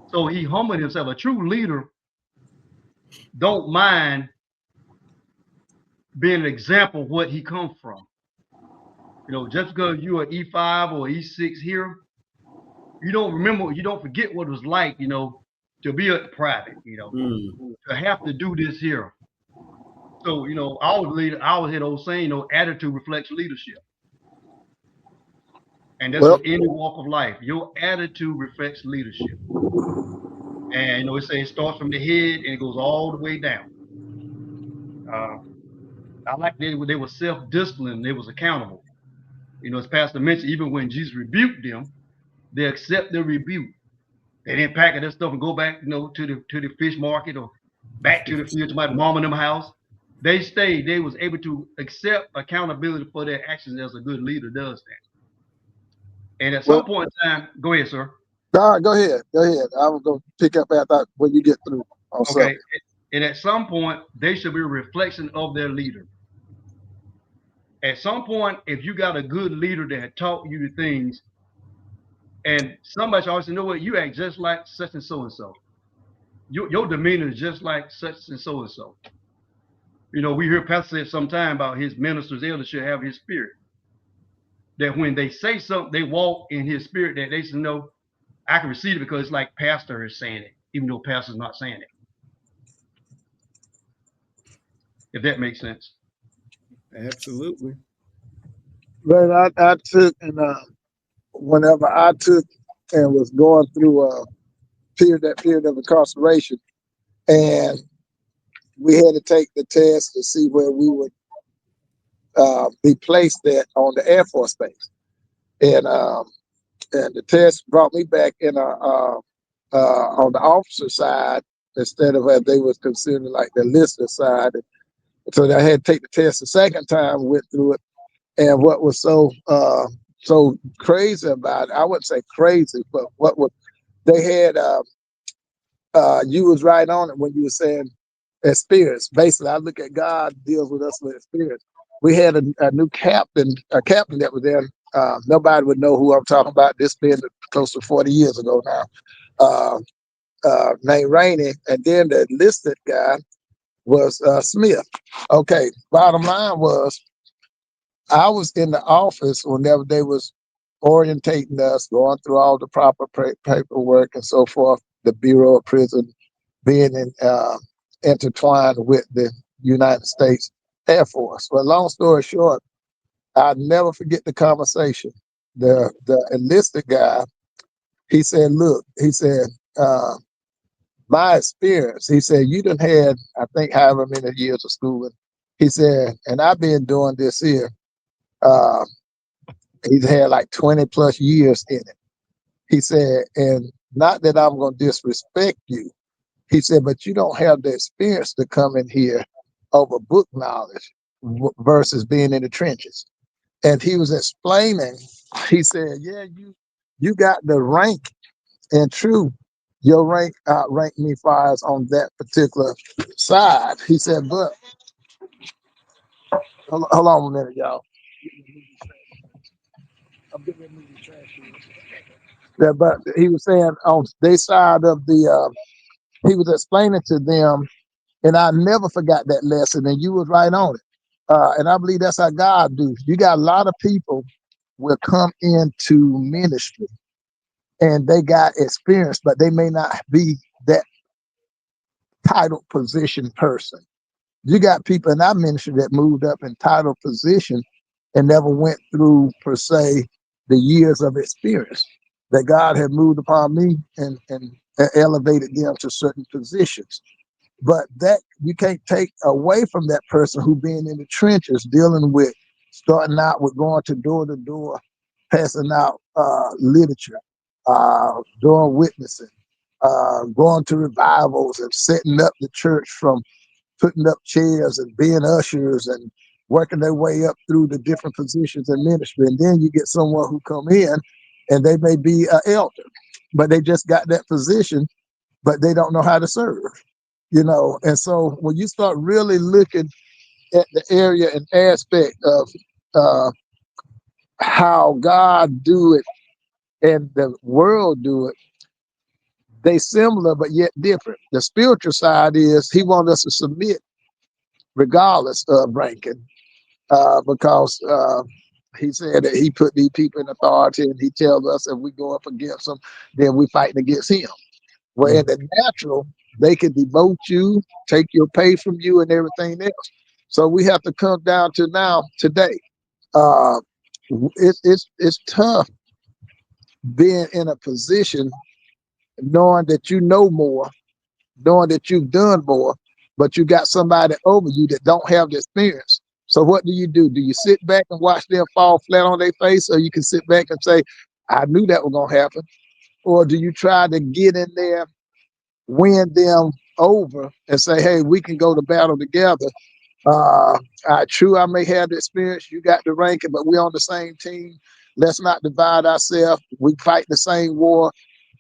So he humbled himself. A true leader don't mind being an example of what he comes from. Just because you're an E5 or E6 here, you don't forget what it was like, to be a private, to have to do this here. So, I always hear those saying, attitude reflects leadership. And that's in any walk of life. Your attitude reflects leadership. And, it starts from the head and it goes all the way down. I like they were self-disciplined. They was accountable. As Pastor mentioned, even when Jesus rebuked them, they accept the rebuke. They didn't pack their stuff and go back, to the fish market or back to the field to my mom and them house. They stayed. They was able to accept accountability for their actions as a good leader does that. And at some point in time, go ahead, sir. No, go ahead. I was going to pick up after when you get through. Okay. And at some point, they should be a reflection of their leader. At some point, if you got a good leader that had taught you the things, and somebody always say, what, you act just like such and so and so. Your demeanor is just like such and so and so. We hear Pastor say sometime about his ministers, elders should have his spirit. That when they say something, they walk in his spirit, that they should know, I can receive it because it's like pastor is saying it, even though pastor's not saying it. If that makes sense. Absolutely. But I took, and whenever I took and was going through that period of incarceration, and we had to take the test to see where we would be placed at on the Air Force Base, and the test brought me back in on the officer side instead of as they was considered like the enlisted side. So I had to take the test the second time, went through it, and what was so crazy about it, I wouldn't say crazy, but what was they had you was right on it when you were saying experience. Basically, I look at God deals with us with experience. We had a new captain that was there. Nobody would know who I'm talking about. This being close to 40 years ago now. Named Rainey, and then the enlisted guy was Smith. Okay, bottom line was I was in the office whenever they was orientating us, going through all the proper paperwork and so forth, the Bureau of Prison being intertwined with the United States Air Force. Well, long story short, I'll never forget the conversation. The enlisted guy, he said, look, he said, my experience, he said, you done had, I think, however many years of schooling. He said, and I've been doing this here. He's had like 20 plus years in it. He said, and not that I'm going to disrespect you. He said, but you don't have the experience to come in here over book knowledge versus being in the trenches. And he was explaining, he said, yeah, you got the rank and true your rank outrank me far as on that particular side. He said, but hold on a minute, y'all. I'm getting ready to move the trash can. Yeah, but he was saying on their side of the, he was explaining to them, and I never forgot that lesson, and you was right on it. And I believe that's how God do. You got a lot of people will come into ministry and they got experience, but they may not be that title position person. You got people in our ministry that moved up in title position and never went through, per se, the years of experience that God had moved upon me and elevated them to certain positions. But that you can't take away from that person who being in the trenches, dealing with, starting out with going to door, passing out literature, doing witnessing, going to revivals and setting up the church from putting up chairs and being ushers and working their way up through the different positions in ministry. And then you get someone who come in and they may be an elder, but they just got that position, but they don't know how to serve, you know. And so when you start really looking at the area and aspect of uh, how God do it and the world do it, they similar but yet different. The spiritual side is he wants us to submit regardless of ranking, because he said that he put these people in authority, and he tells us if we go up against them, then we fighting against him. Well, in the natural, they can demote you, take your pay from you, and everything else. So we have to come down to now today. Uh, it's tough being in a position knowing that you know more, knowing that you've done more, but you got somebody over you that don't have the experience. So what do? Do you sit back and watch them fall flat on their face, or you can sit back and say, I knew that was going to happen? Or do you try to get in there, win them over and say, hey, we can go to battle together? True, I may have the experience, you got the ranking, but we're on the same team. Let's not divide ourselves. We fight the same war,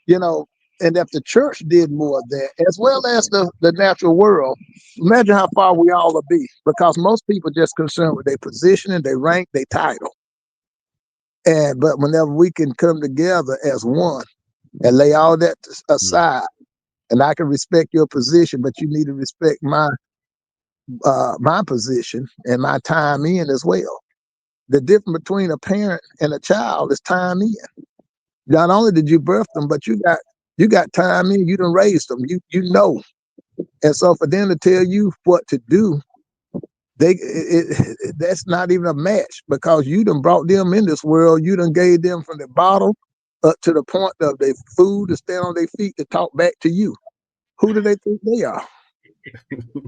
you know. And if the church did more of that, as well as the natural world, imagine how far we all would be. Because most people just concerned with their position and their rank, their title. But whenever we can come together as one and lay all that aside, and I can respect your position, but you need to respect my position and my time in as well. The difference between a parent and a child is time in. Not only did you birth them, but you got time in. You done raised them. You know. And so for them to tell you what to do, that's not even a match, because you done brought them in this world. You done gave them from the bottom up to the point of their food to stand on their feet to talk back to you. Who do they think they are?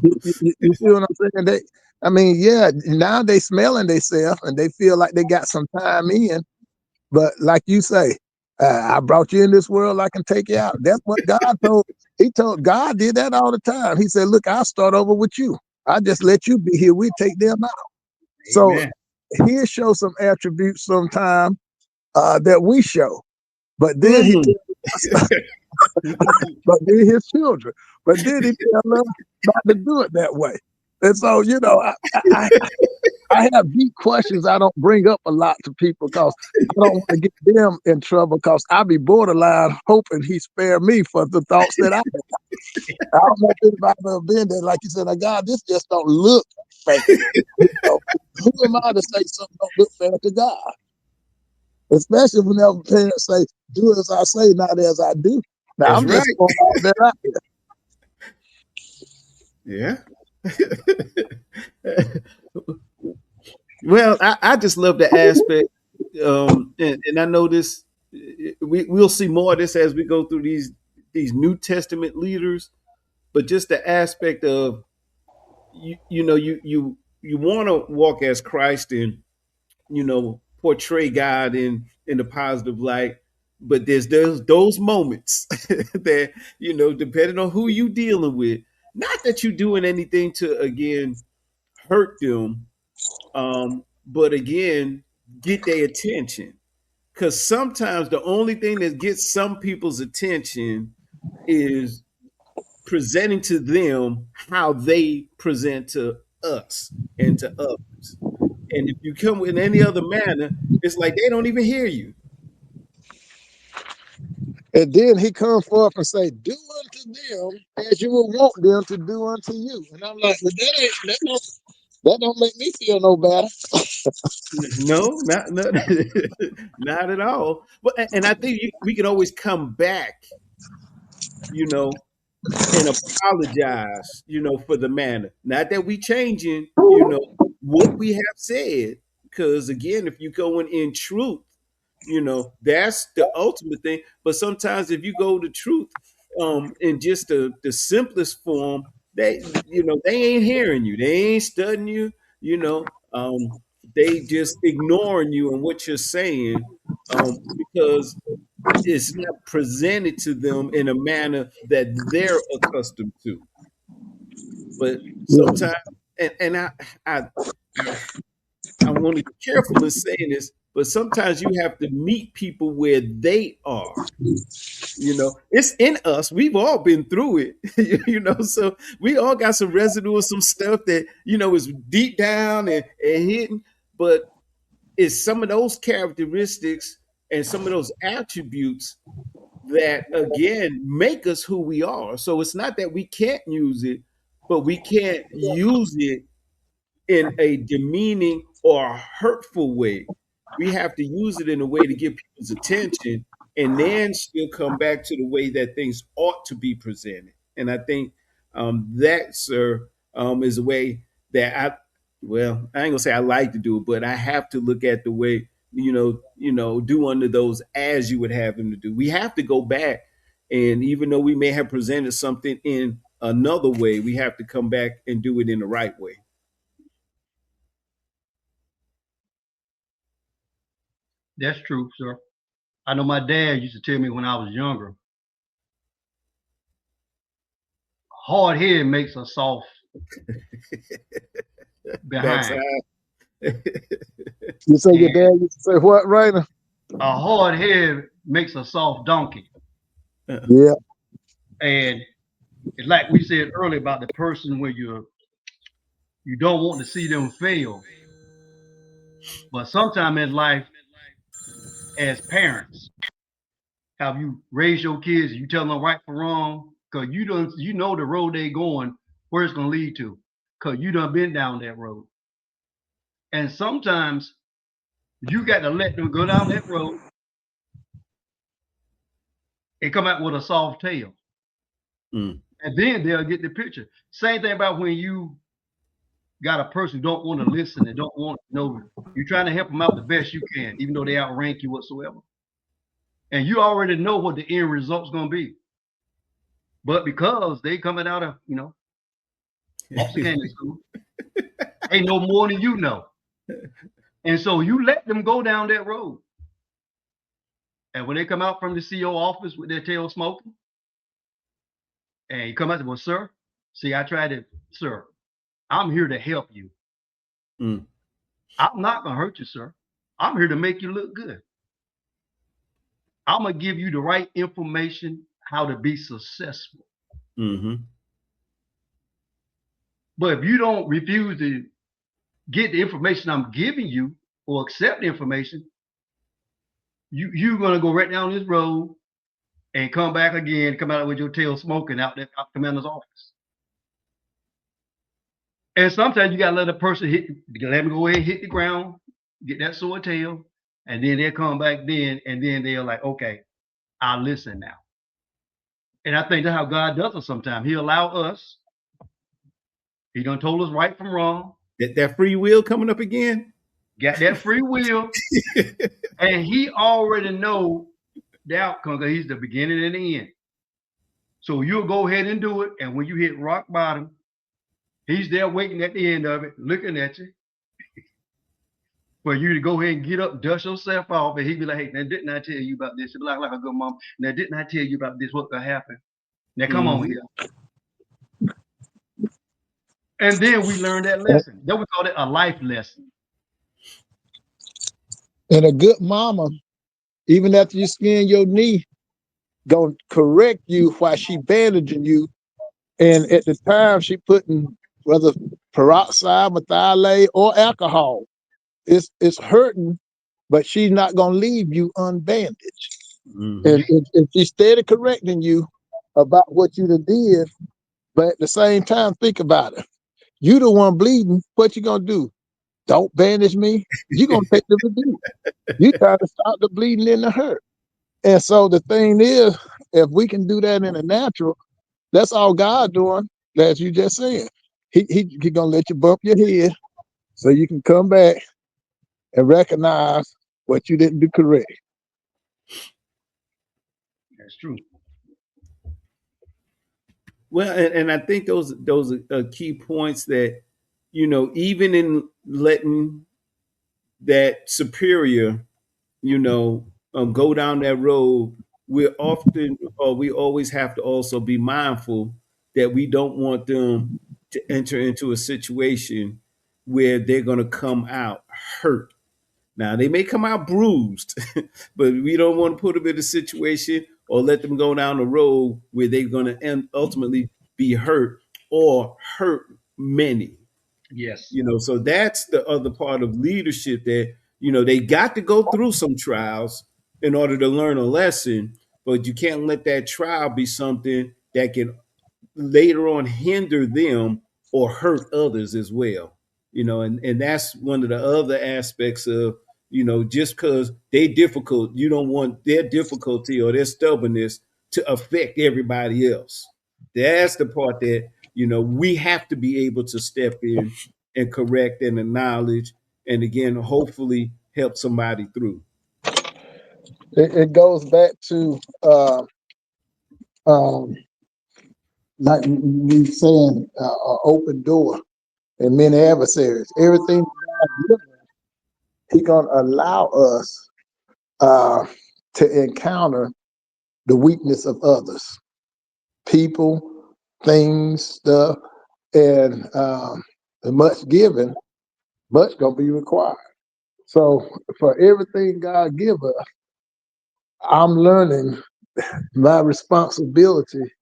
You see what I'm saying? I mean, yeah, now they smelling themselves and they feel like they got some time in. But like you say, I brought you in this world, I can take you out. That's what God told. God did that all the time. He said, look, I'll start over with you. I just let you be here. We take them out. So Amen. he'll show some attributes sometime that we show. But then he Mm. but then his children. But then he tell us not to do it that way. And so, you know, I have deep questions I don't bring up a lot to people because I don't want to get them in trouble, because I be borderline hoping he spare me for the thoughts that I have. I don't know if anybody ever been there. Like you said, like, God, this just don't look fair. You know, who am I to say something don't look fair to God? Especially whenever parents say, do as I say, not as I do. Now, That's I'm right. just throwing all that out there. Yeah. Well, I just love the aspect, and I know this. We'll see more of this as we go through these New Testament leaders, but just the aspect of you want to walk as Christ and portray God in a positive light, but there's those moments that depending on who you dealing with, not that you're doing anything to again hurt them, but again get their attention, because sometimes the only thing that gets some people's attention is presenting to them how they present to us and to others. And if you come in any other manner, it's like they don't even hear you. And then he come forth and say, do unto them as you would want them to do unto you. And I'm like, well, that don't make me feel no better. No, not not at all. But and I think we can always come back, you know, and apologize, for the manner. Not that we changing, what we have said. Because again, if you going in truth, that's the ultimate thing. But sometimes if you go to truth, in just the simplest form, they ain't hearing you. They ain't studying you, you know. They just ignoring you and what you're saying, because it's not presented to them in a manner that they're accustomed to. But Yeah. sometimes, and I I want to be careful in saying this, but sometimes you have to meet people where they are. It's in us. We've all been through it, so we all got some residue of some stuff that, is deep down and hidden. But it's some of those characteristics and some of those attributes that again make us who we are. So it's not that we can't use it, but we can't use it in a demeaning or hurtful way. We have to use it in a way to get people's attention and then still come back to the way that things ought to be presented. And I think that, sir, is a way that I ain't gonna say I like to do it, but I have to look at the way, do unto those as you would have them to do. We have to go back, and even though we may have presented something in another way, we have to come back and do it in the right way. That's true, sir. I know my dad used to tell me when I was younger, hard head makes a soft That's behind. You say your dad used to say what, Rainer? A hard head makes a soft donkey. Yeah. And it's like we said earlier about the person where you don't want to see them fail. But sometimes in life, as parents, have you raised your kids, you tell them right from wrong, because you know the road they going, where it's gonna lead to, because you done been down that road. And sometimes you got to let them go down that road and come out with a soft tail. Mm. And then they'll get the picture. Same thing about when you got a person who don't want to listen and don't want to know. You're trying to help them out the best you can, even though they outrank you whatsoever. And you already know what the end result's gonna be. But because they coming out of, officer candidate school, they know more than you know. And so you let them go down that road. And when they come out from the CO office with their tail smoking, and you come out and say, well, sir, see, I tried it, sir. I'm here to help you. Mm. I'm not gonna hurt you, sir. I'm here to make you look good. I'm gonna give you the right information how to be successful. Mm-hmm. But if you don't refuse to get the information I'm giving you or accept the information, you're gonna go right down this road and come back again, come out with your tail smoking out the commander's office. And sometimes you gotta let a person let them go ahead and hit the ground, get that sore tail, and then they'll come back then, and then they're like, okay, I'll listen now. And I think that's how God does it sometimes. He allow us. He done told us right from wrong. That free will coming up again. Got that free will. And he already know the outcome because he's the beginning and the end. So you'll go ahead and do it. And when you hit rock bottom, he's there waiting at the end of it, looking at you. For you to go ahead and get up, dust yourself off, and he'd be like, hey, now didn't I tell you about this? He'd be like a good mom. Now didn't I tell you about this? What could happen? Now come on here. And then we learned that lesson. Then we call it a life lesson. And a good mama, even after you skin your knee, gonna correct you while she bandaging you. And at the time, she putting whether peroxide, methylate, or alcohol. It's hurting, but she's not gonna leave you unbandaged. Mhm. And she's steady correcting you about what you done did, but at the same time, think about it. You the one bleeding. What you gonna do? Don't bandage me. You gonna take the abuse. You try to stop the bleeding and the hurt. And so the thing is, if we can do that in the natural, that's all God doing. As you just said, he gonna let you bump your head so you can come back and recognize what you didn't do correct. That's true. Well, and I think those are key points that, even in letting that superior, go down that road, we always have to also be mindful that we don't want them to enter into a situation where they're going to come out hurt. Now they may come out bruised, but we don't want to put them in a situation or let them go down the road where they're going to ultimately be hurt or hurt many. Yes. So that's the other part of leadership that, they got to go through some trials in order to learn a lesson, but you can't let that trial be something that can later on hinder them or hurt others as well. And that's one of the other aspects of, just because they're difficult, you don't want their difficulty or their stubbornness to affect everybody else. That's the part that, we have to be able to step in and correct and acknowledge, and again, hopefully help somebody through. It goes back to um, like we saying, an open door and many adversaries. Everything He gonna allow us uh, to encounter the weakness of others, people, things, stuff, and much given, much gonna be required. So for everything God give us, I'm learning my responsibility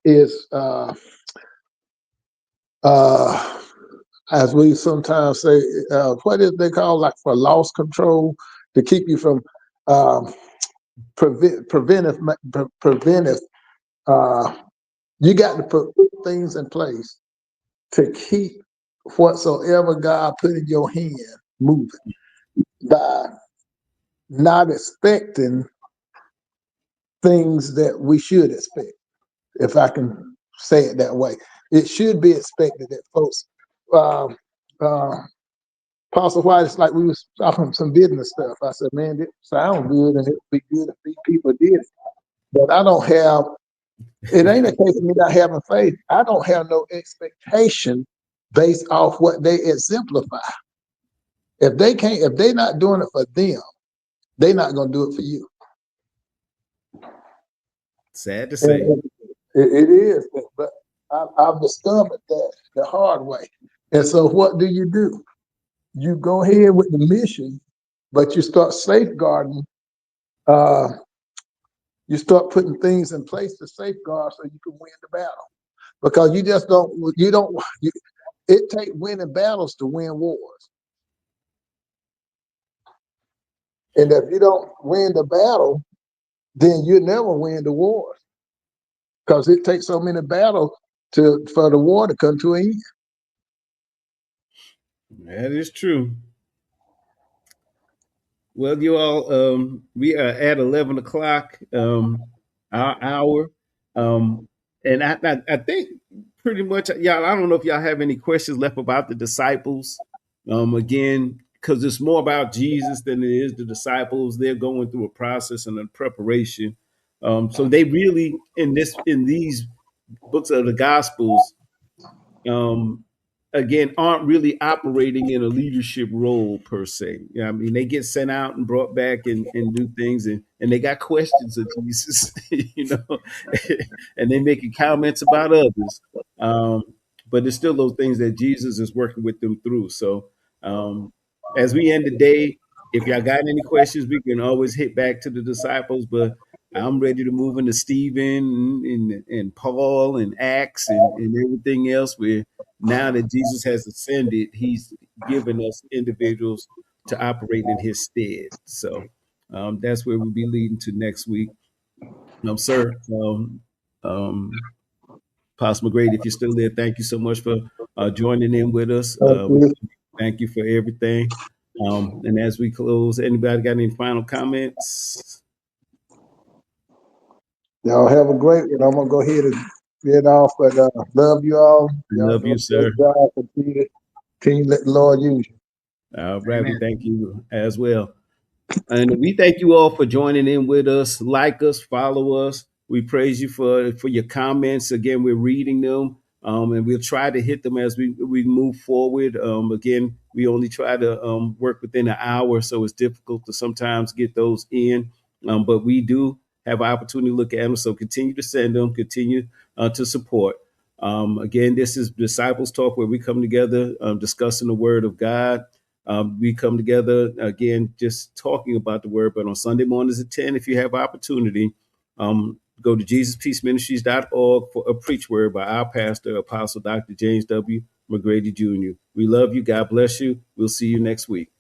is uh, as we sometimes say, what is they call like for loss control to keep you from um, preventive. Uh, you got to put things in place to keep whatsoever God put in your hand moving by not expecting things that we should expect, if I can say it that way. It should be expected that folks, um, uh, Apostle White, it's like we was talking some business stuff. I said, man, it sounds good and it would be good if these people did it. But I don't have, it ain't a case of me not having faith. I don't have no expectation based off what they exemplify. If they're not doing it for them, they're not going to do it for you. Sad to say. It is, but I've discovered that the hard way. And so what do? You go ahead with the mission, but you start safeguarding, uh, you start putting things in place to safeguard so you can win the battle. Because it takes winning battles to win wars. And if you don't win the battle, then you never win the war. Because it takes so many battles for the war to come to an end. That is true. Well, you all, we are at 11 o'clock, our hour. And I think pretty much, y'all, I don't know if y'all have any questions left about the disciples. Again, because it's more about Jesus than it is the disciples. They're going through a process and a preparation. So they really, in these books of the Gospels, um, again, aren't really operating in a leadership role per se. I mean, they get sent out and brought back and do things, and they got questions of Jesus, and they making comments about others. Um, but it's still those things that Jesus is working with them through. So as we end the day, if y'all got any questions, we can always hit back to the disciples. But I'm ready to move into Stephen and Paul and Acts and everything else. Where now that Jesus has ascended, he's given us individuals to operate in his stead. So that's where we'll be leading to next week. Sir, Pastor McGrady, if you're still there, thank you so much for joining in with us. We thank you for everything. And as we close, anybody got any final comments? Y'all have a great one. I'm gonna go ahead and get off, but love you all. Y'all Love do you, a sir. great job. Continue to let the Lord use you. All right, we Amen. thank you as well. And we thank you all for joining in with us. Like us, follow us. We praise you for your comments. Again, we're reading them, and we'll try to hit them as we move forward. Again, we only try to work within an hour, so it's difficult to sometimes get those in. But we do have an opportunity to look at them, so continue to send them, continue to support. Again, this is Disciples Talk, where we come together discussing the Word of God. We come together again, just talking about the word. But on Sunday mornings at 10, if you have opportunity, go to JesusPeaceMinistries.org for a preach word by our pastor, Apostle Dr. James W. McGrady Jr. We love you. God bless you. We'll see you next week.